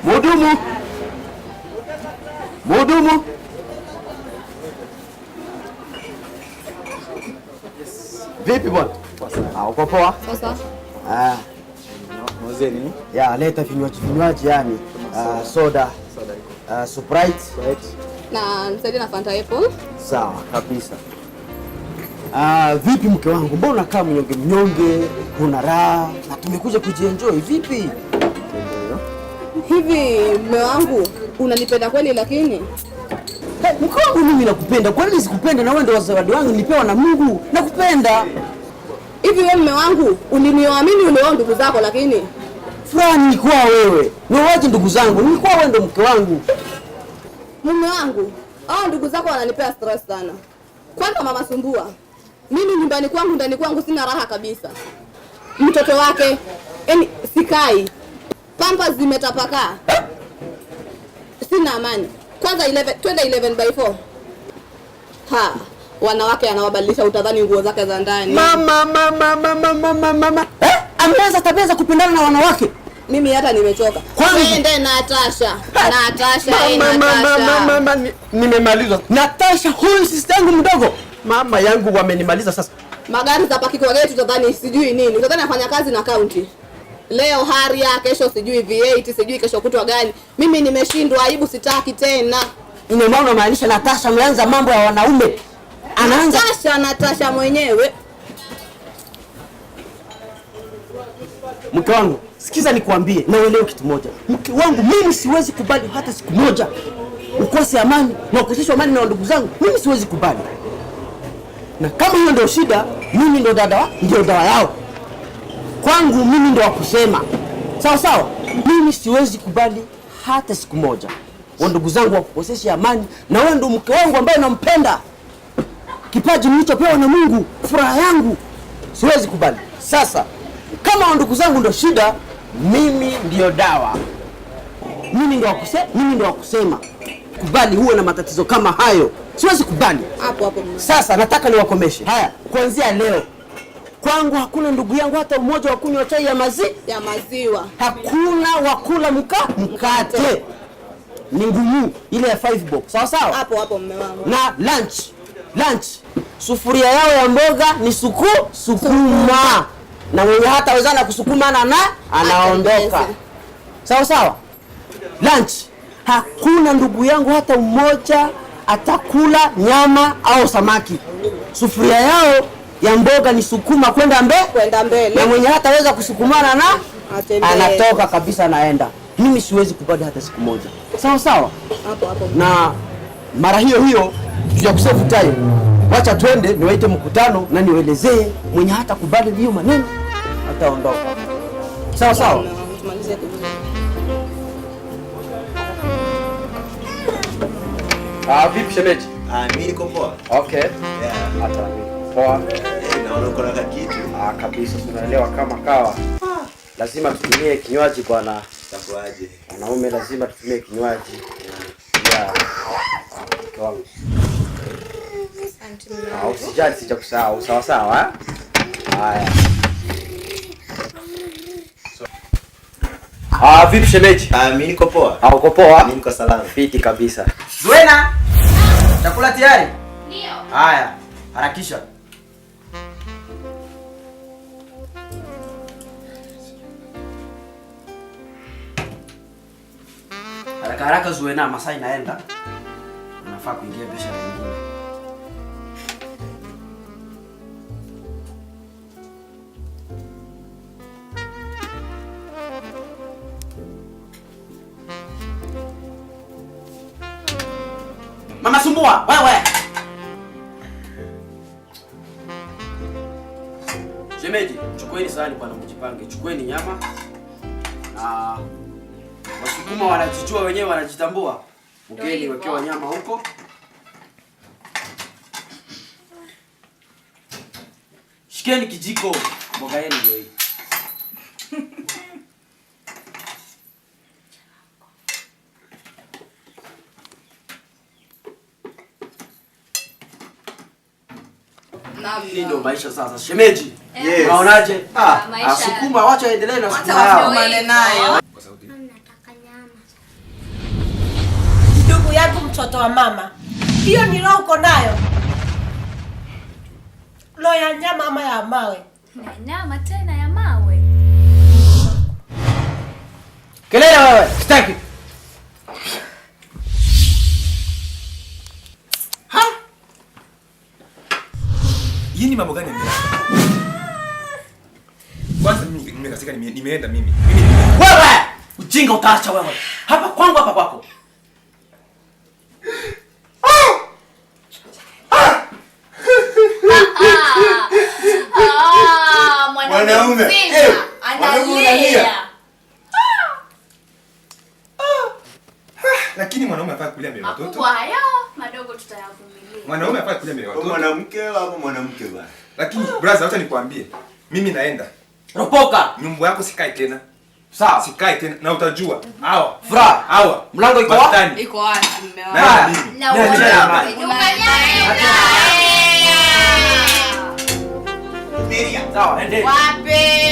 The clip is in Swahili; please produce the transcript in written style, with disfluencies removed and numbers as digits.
Mhudumu. Mhudumu. Vipi bwana? Uko poa? Sasa. Mzeni? Ya, leta vinywaji yani. Soda. Sprite. Na nisaidie na Fanta Apple. Sawa kabisa. Vipi mke wangu? Mbona unakaa mnyonge? Kuna raha na tumekuja kujienjoy. Vipi? Hivi mume wangu unanipenda kweli lakini? Mke wangu mimi nakupenda. Kwa nini sikupenda na wewe ndio zawadi wangu nilipewa na Mungu? Nakupenda. Hivi wewe mume wangu uliniamini ulioa ndugu zako lakini? Furaha nilikuwa wewe. Niwaje ndugu zangu? Nilikuwa wewe ndio mke wangu. Mume wangu, hao ndugu zako wananipea stress sana. Kwanza mama Sumbua. Mimi nyumbani kwangu ndani kwangu sina raha kabisa. Mtoto wake, yani sikai. Pampa zimetapakaa. Sina amani. Kwanza 11/4. Wanawake anawabadilisha utadhani nguo zake za ndani. Mama. Ameanza tabia za kupendana na wanawake. Mimi hata nimechoka. Twende Natasha. Mama, nimemaliza. Natasha, huyu sister yangu mdogo. Mama yangu wamenimaliza sasa. Magari za paki kwa gate utadhani sijui nini. Utadhani afanya kazi na county. Leo Haria, kesho sijui V8, sijui kesho kutwa gani. Mimi nimeshindwa, aibu sitaki tena. Ina maana unamaanisha Natasha ameanza mambo ya wanaume. Anaanza Natasha mwenyewe. Mke wangu, sikiza nikwambie na uelewe kitu moja. Mke wangu, mimi siwezi kubali hata siku moja ukose amani na ukoseshwe amani na ndugu zangu. Mimi siwezi kubali. Na kama hiyo ndio shida, mimi ndio ndio dawa yao. Kwangu mimi ndio wakusema. Sawa. Mimi siwezi kubali hata siku moja ndugu zangu wakukoseshe amani na wewe ndio mke wangu ambaye nampenda. Kipaji nilichopewa na Mungu, furaha yangu. Siwezi kubali. Sasa kama ndugu zangu ndio shida, mimi ndio dawa. Mimi ndio wakusema. Kubali huwe na matatizo kama hayo. Siwezi kubali. Hapo. Sasa nataka niwakomeshe. Haya, kuanzia leo kwangu hakuna ndugu yangu hata mmoja wa kunywa chai ya maziwa. Hakuna wakula mkate. Ni ngumu ile ya 5 bob. Sawa? Hapo mume wangu. Na lunch. Sufuria yao ya mboga ni sukuma. Na mwenye hata wezana kusukuma anaondoka. Sawa? Lunch. Hakuna ndugu yangu hata mmoja atakula nyama au samaki. Sufuria yao ya mboga ni sukuma kwenda mbele. Na mwenye hata weza kusukumana anatoka kabisa naenda. Mimi siwezi kubali hata siku moja. Sawa? Hapo. Na mara hiyo tujakusevu time. Wacha twende niwaite mkutano na niwaelezee mwenye hata kubali hiyo maneno ataondoka. Sawa? Tumalize tu. Vipi shemeji? Mimi niko poa. Okay. Yeah. Hata poa. Naona uko na kitu. Kabisa tunaelewa kama kawa. Lazima tutumie kinywaji bwana. Itakuaje? Wanaume lazima tutumie kinywaji. Yeah. Wangu. Usijali sijakusahau. Sawa? Haya. Vipi shemeji? Mimi niko poa. Uko poa? Mimi niko salama. Fiti kabisa. Zuena! Chakula tayari? Ndio. Haya, harakisha. Haraka Zuena, masaa inaenda. Unafaa kuingia biashara nyingine. Mama Sumbua, wewe. Shemeji, chukueni sahani bwana mjipange. Chukueni nyama. Na Wasukuma wanajijua wenyewe, wanajitambua. Mgeni wekewa nyama huko. Shikeni kijiko. Mboga yenu ndio hii. Ndio maisha sasa. Shemeji, unaonaje? Maisha. Sukuma wacha endelee na sukuma yao. Nayo. Nataka yangu mtoto wa mama. Hiyo ni roho uko nayo. Roho ya nyama ama ya mawe? Na nyama tena ya mawe. Kelele wewe, sitaki. Hii ni mambo gani mimi? Kwanza mimi nimekasika nimeenda mimi. Wewe, ujinga utaacha wewe. Hapa kwangu hapa kwako. Mwanaume analia. Lakini mwanaume afai kulia mbele ya watoto. Makubwa hayo, madogo tutayavumilia. Mwanaume afai kulia mbele ya watoto. Mwanamke au mwanamke bwana? Lakini brother, acha nikwambie. Mimi naenda. Ropoka. Nyumba yako sikai tena. Sawa. Sikai tena na utajua. Hawa. Fra. Hawa. Mlango iko wapi? Iko wapi mume wangu? Na mimi. Na uondoke. Sawa, ende. Wape.